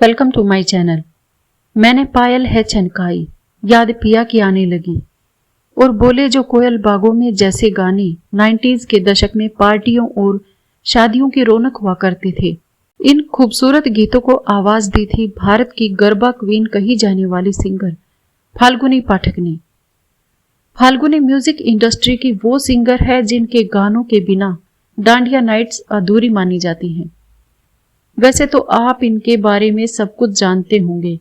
Welcome to my channel. मैंने पायल है छनकाई, याद पिया की आने लगी और बोले जो कोयल बागों में जैसे गाने 90s के दशक में पार्टियों और शादियों की रौनक हुआ करते थे। इन खूबसूरत गीतों को आवाज दी थी भारत की गरबा क्वीन कही जाने वाली सिंगर फाल्गुनी पाठक ने। फाल्गुनी म्यूजिक इंडस्ट्री की वो सिंगर है जिनके गानों के बिना डांडिया नाइट्स अधूरी मानी जाती हैं। वैसे तो आप इनके बारे में सब कुछ जानते होंगे,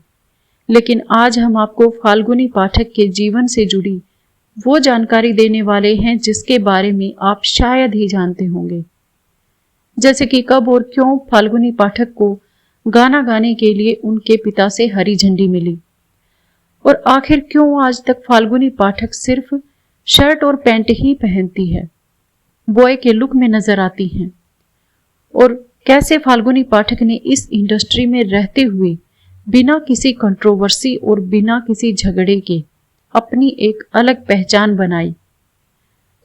लेकिन आज हम आपको फाल्गुनी पाठक के जीवन से जुड़ी वो जानकारी देने वाले हैं जिसके बारे में आप शायद ही जानते होंगे। जैसे कि कब और क्यों फाल्गुनी पाठक को गाना गाने के लिए उनके पिता से हरी झंडी मिली, और आखिर क्यों आज तक फाल्गुनी पाठक सिर्फ शर्ट और पैंट ही पहनती है, बॉय के लुक में नजर आती हैं, और कैसे फाल्गुनी पाठक ने इस इंडस्ट्री में रहते हुए बिना किसी कंट्रोवर्सी और बिना किसी झगड़े के अपनी एक अलग पहचान बनाई।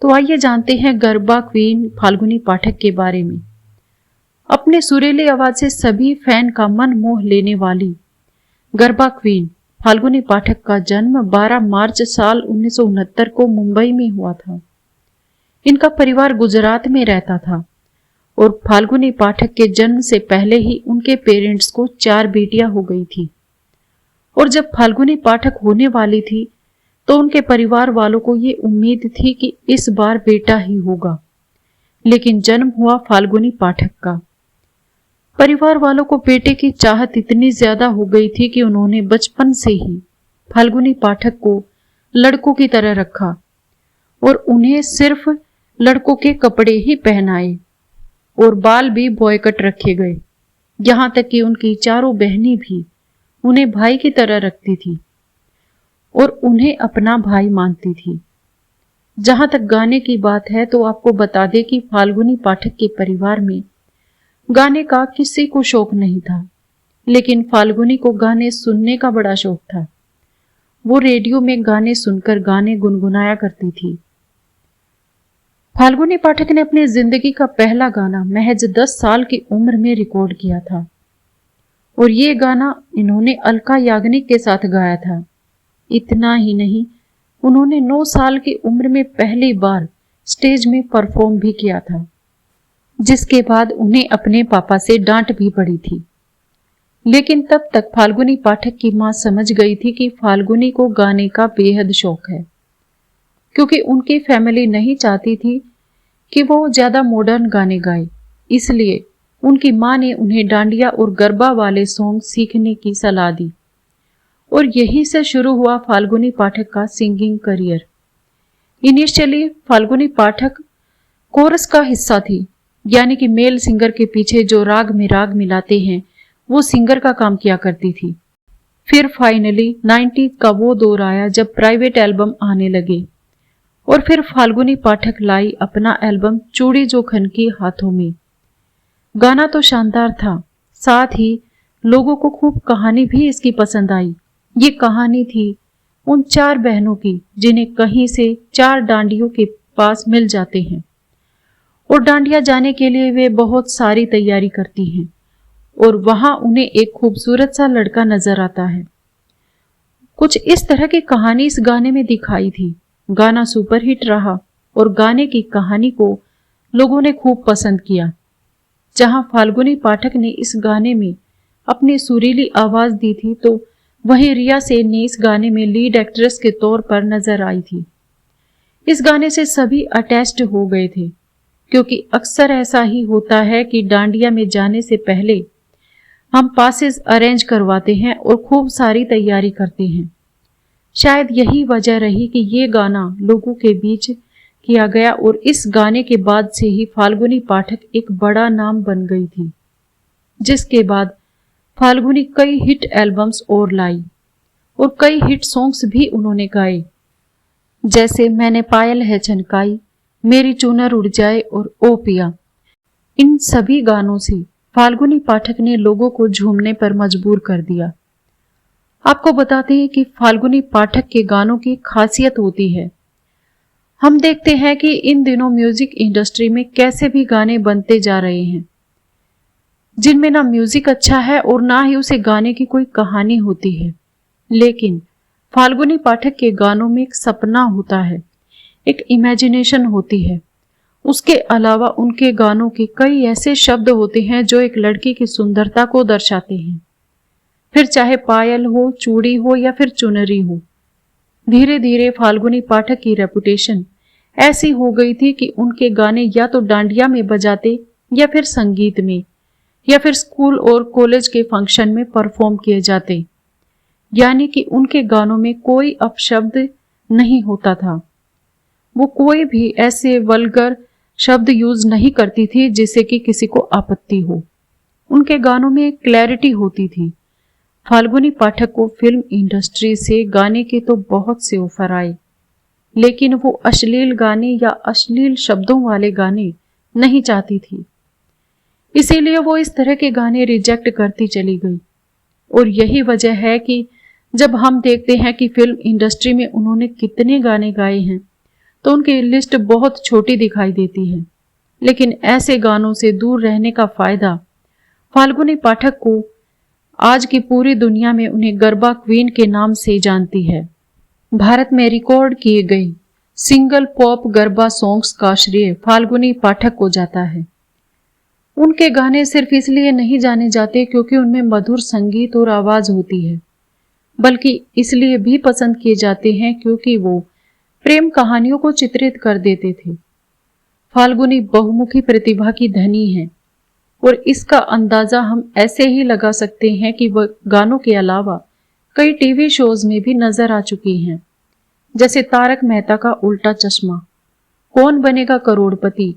तो आइए जानते हैं गरबा क्वीन फाल्गुनी पाठक के बारे में। अपने सुरीली आवाज से सभी फैन का मन मोह लेने वाली गरबा क्वीन फाल्गुनी पाठक का जन्म 12 मार्च साल 1969 को मुंबई में हुआ था। इनका परिवार गुजरात में रहता था और फाल्गुनी पाठक के जन्म से पहले ही उनके पेरेंट्स को 4 बेटियां हो गई थी, और जब फाल्गुनी पाठक होने वाली थी तो उनके परिवार वालों को ये उम्मीद थी कि इस बार बेटा ही होगा, लेकिन जन्म हुआ फाल्गुनी पाठक का। परिवार वालों को बेटे की चाहत इतनी ज्यादा हो गई थी कि उन्होंने बचपन से ही फाल्गुनी पाठक को लड़कों की तरह रखा और उन्हें सिर्फ लड़कों के कपड़े ही पहनाए और बाल भी बॉय कट रखे गए। यहां तक कि उनकी चारों बहनें भी उन्हें भाई की तरह रखती थी और उन्हें अपना भाई मानती थी। जहां तक गाने की बात है तो आपको बता दें कि फाल्गुनी पाठक के परिवार में गाने का किसी को शौक नहीं था, लेकिन फाल्गुनी को गाने सुनने का बड़ा शौक था। वो रेडियो में गाने सुनकर गाने गुनगुनाया करती थी। फाल्गुनी पाठक ने अपनी जिंदगी का पहला गाना महज 10 साल की उम्र में रिकॉर्ड किया था, और ये गाना इन्होंने अलका याग्निक के साथ गाया था। इतना ही नहीं, उन्होंने 9 साल की उम्र में पहली बार स्टेज में परफॉर्म भी किया था, जिसके बाद उन्हें अपने पापा से डांट भी पड़ी थी। लेकिन तब तक फाल्गुनी पाठक की मां समझ गई थी कि फाल्गुनी को गाने का बेहद शौक है, क्योंकि उनकी फैमिली नहीं चाहती थी कि वो ज्यादा मॉडर्न गाने गाए। इसलिए उनकी मां ने उन्हें डांडिया और गरबा वाले सॉन्ग सीखने की सलाह दी, और यहीं से शुरू हुआ फाल्गुनी पाठक का singing career. Initially Falguni Pathak coarse का हिस्सा थी, यानी कि मेल सिंगर के पीछे जो राग में राग मिलाते हैं वो सिंगर का काम किया करती थी। फिर फाइनली 90 का वो दौर आया जब प्राइवेट एल्बम आने लगे, और फिर फाल्गुनी पाठक लाई अपना एल्बम चूड़ी जो खनकी हाथों में। गाना तो शानदार था, साथ ही लोगों को खूब कहानी भी इसकी पसंद आई। ये कहानी थी उन 4 बहनों की जिन्हें कहीं से 4 डांडियों के पास मिल जाते हैं, और डांडिया जाने के लिए वे बहुत सारी तैयारी करती हैं, और वहां उन्हें एक खूबसूरत सा लड़का नजर आता है। कुछ इस तरह की कहानी इस गाने में दिखाई थी। गाना सुपरहिट रहा और गाने की कहानी को लोगों ने खूब पसंद किया। जहां फाल्गुनी पाठक ने इस गाने में अपनी सुरीली आवाज दी थी, तो वहीं रिया सेन ने इस गाने में लीड एक्ट्रेस के तौर पर नजर आई थी। इस गाने से सभी अटैच्ड हो गए थे, क्योंकि अक्सर ऐसा ही होता है कि डांडिया में जाने से पहले हम पासेस अरेंज करवाते हैं और खूब सारी तैयारी करते हैं। शायद यही वजह रही कि ये गाना लोगों के बीच किया गया, और इस गाने के बाद से ही फाल्गुनी पाठक एक बड़ा नाम बन गई थी, जिसके बाद फाल्गुनी कई हिट एल्बम्स और लाई, और कई हिट सॉन्ग्स भी उन्होंने गाए, जैसे मैंने पायल है छनकाई, मेरी चूनर उड़ जाए और ओ पिया। इन सभी गानों से फाल्गुनी पाठक ने लोगों को झूमने पर मजबूर कर दिया। आपको बताते हैं कि फाल्गुनी पाठक के गानों की खासियत होती है। हम देखते हैं कि इन दिनों म्यूजिक इंडस्ट्री में कैसे भी गाने बनते जा रहे हैं, जिनमें ना म्यूजिक अच्छा है और ना ही उसे गाने की कोई कहानी होती है। लेकिन फाल्गुनी पाठक के गानों में एक सपना होता है, एक इमेजिनेशन होती है। उसके अलावा उनके गानों के कई ऐसे शब्द होते हैं जो एक लड़की की सुंदरता को दर्शाते हैं, फिर चाहे पायल हो, चूड़ी हो या फिर चुनरी हो। धीरे धीरे फाल्गुनी पाठक की रेपुटेशन ऐसी हो गई थी कि उनके गाने या तो डांडिया में बजाते या फिर संगीत में या फिर स्कूल और कॉलेज के फंक्शन में परफॉर्म किए जाते। यानी कि उनके गानों में कोई अपशब्द नहीं होता था। वो कोई भी ऐसे वल्गर शब्द यूज नहीं करती थी जिससे कि किसी को आपत्ति हो। उनके गानों में क्लैरिटी होती थी। फाल्गुनी पाठक को फिल्म इंडस्ट्री से गाने के तो बहुत से ऑफर आए, लेकिन वो अश्लील गाने या अश्लील शब्दों वाले गाने नहीं चाहती थी। इसीलिए वो इस तरह के गाने रिजेक्ट करती चली गई। और यही वजह है कि जब हम देखते हैं कि फिल्म इंडस्ट्री में उन्होंने कितने गाने गाए हैं तो उनकी लिस्ट बहुत छोटी दिखाई देती है। लेकिन ऐसे गानों से दूर रहने का फायदा फाल्गुनी पाठक को आज की पूरी दुनिया में उन्हें गरबा क्वीन के नाम से जानती है। भारत में रिकॉर्ड किए गए सिंगल पॉप गरबा सॉन्ग्स का श्रेय फाल्गुनी पाठक को जाता है। उनके गाने सिर्फ इसलिए नहीं जाने जाते क्योंकि उनमें मधुर संगीत और आवाज होती है, बल्कि इसलिए भी पसंद किए जाते हैं क्योंकि वो प्रेम कहानियों को चित्रित कर देते थे। फाल्गुनी बहुमुखी प्रतिभा की धनी है और इसका अंदाजा हम ऐसे ही लगा सकते हैं कि वह गानों के अलावा कई टीवी शोज में भी नजर आ चुकी हैं, जैसे तारक मेहता का उल्टा चश्मा, कौन बनेगा करोड़पति,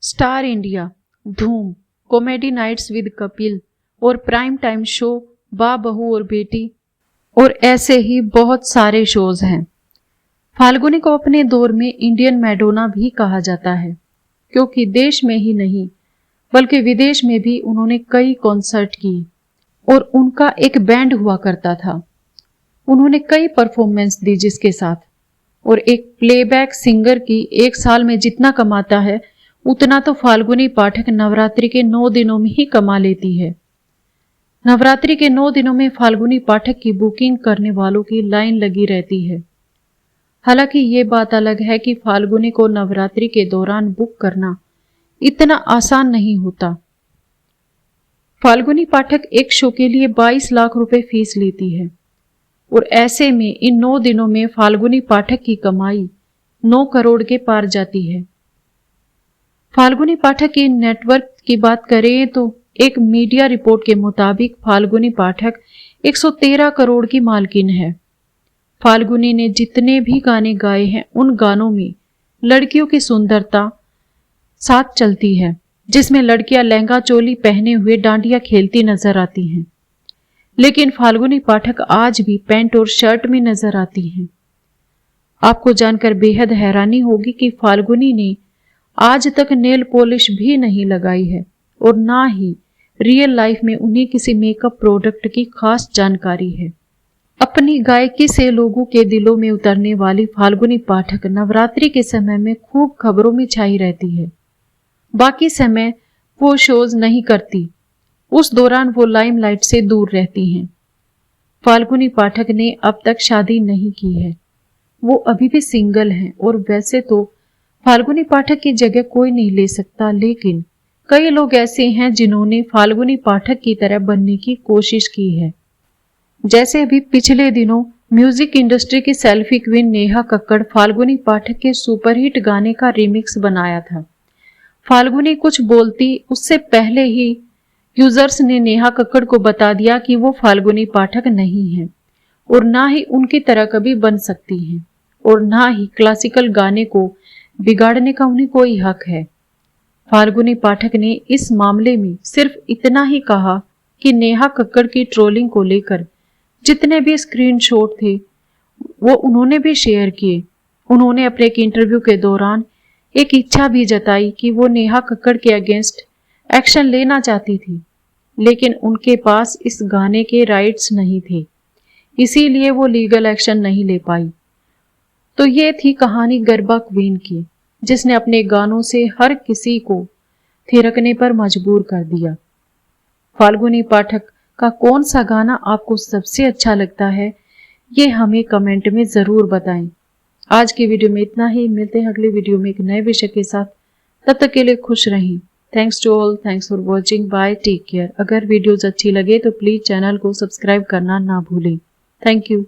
स्टार इंडिया, धूम, कॉमेडी नाइट्स विद कपिल और प्राइम टाइम शो बा बहू और बेटी, और ऐसे ही बहुत सारे शोज हैं। फाल्गुनी को अपने दौर में इंडियन मैडोना भी कहा जाता है क्योंकि देश में ही नहीं बल्कि विदेश में भी उन्होंने कई कॉन्सर्ट किए और उनका एक बैंड हुआ करता था। उन्होंने कई परफॉर्मेंस दी जिसके साथ, और एक प्लेबैक सिंगर की एक साल में जितना कमाता है उतना तो फाल्गुनी पाठक नवरात्रि के 9 दिनों में ही कमा लेती है। नवरात्रि के 9 दिनों में फाल्गुनी पाठक की बुकिंग करने वालों की लाइन लगी रहती है। हालांकि ये बात अलग है कि फाल्गुनी को नवरात्रि के दौरान बुक करना इतना आसान नहीं होता। फाल्गुनी पाठक एक शो के लिए 22 लाख रुपए फीस लेती है और ऐसे में इन 9 दिनों में फाल्गुनी पाठक की कमाई 9 करोड़ के पार जाती है। फाल्गुनी पाठक के नेटवर्क की बात करें तो एक मीडिया रिपोर्ट के मुताबिक फाल्गुनी पाठक 113 करोड़ की मालकिन है। फाल्गुनी ने जितने भी गाने गाए हैं उन गानों में लड़कियों की सुंदरता साथ चलती है, जिसमें लड़कियां लहंगा चोली पहने हुए डांडिया खेलती नजर आती हैं। लेकिन फाल्गुनी पाठक आज भी पैंट और शर्ट में नजर आती हैं। आपको जानकर बेहद हैरानी होगी कि फाल्गुनी ने आज तक नेल पॉलिश भी नहीं लगाई है और ना ही रियल लाइफ में उन्हें किसी मेकअप प्रोडक्ट की खास जानकारी है। अपनी गायकी से लोगों के दिलों में उतरने वाली फाल्गुनी पाठक नवरात्रि के समय में खूब खबरों में छाई रहती है। बाकी समय वो शोज नहीं करती, उस दौरान वो लाइमलाइट से दूर रहती हैं। फाल्गुनी पाठक ने अब तक शादी नहीं की है, वो अभी भी सिंगल हैं और वैसे तो फाल्गुनी पाठक की जगह कोई नहीं ले सकता, लेकिन कई लोग ऐसे हैं जिन्होंने फाल्गुनी पाठक की तरह बनने की कोशिश की है। जैसे अभी पिछले दिनों म्यूजिक इंडस्ट्री की सेल्फी क्वीन नेहा कक्कड़ फाल्गुनी पाठक के सुपरहिट गाने का रिमिक्स बनाया था। फाल्गुनी कुछ बोलती उससे पहले ही यूजर्स ने नेहा कक्कड़ को बता दिया कि वो फाल्गुनी पाठक नहीं है और ना ही उनकी तरह कभी बन सकती हैं और ना ही क्लासिकल गाने को बिगाड़ने का उन्हें कोई हक है। फाल्गुनी पाठक ने इस मामले में सिर्फ इतना ही कहा कि नेहा कक्कड़ की ट्रोलिंग को लेकर जितने भी स्क्रीनशॉट थे वो उन्होंने भी शेयर किए। उन्होंने अपने एक इंटरव्यू के दौरान एक इच्छा भी जताई कि वो नेहा कक्कड़ के अगेंस्ट एक्शन लेना चाहती थी, लेकिन उनके पास इस गाने के राइट्स नहीं थे, इसीलिए वो लीगल एक्शन नहीं ले पाई। तो ये थी कहानी गरबा क्वीन की, जिसने अपने गानों से हर किसी को थिरकने पर मजबूर कर दिया। फाल्गुनी पाठक का कौन सा गाना आपको सबसे अच्छा लगता है, ये हमें कमेंट में ज़रूर बताएं। आज की वीडियो में इतना ही, मिलते हैं अगली वीडियो में एक नए विषय के साथ। तब तक के लिए खुश रहें। Thanks to all, thanks for watching, bye, take care. अगर वीडियोज अच्छी लगे तो प्लीज़ चैनल को सब्सक्राइब करना ना भूलें। Thank you.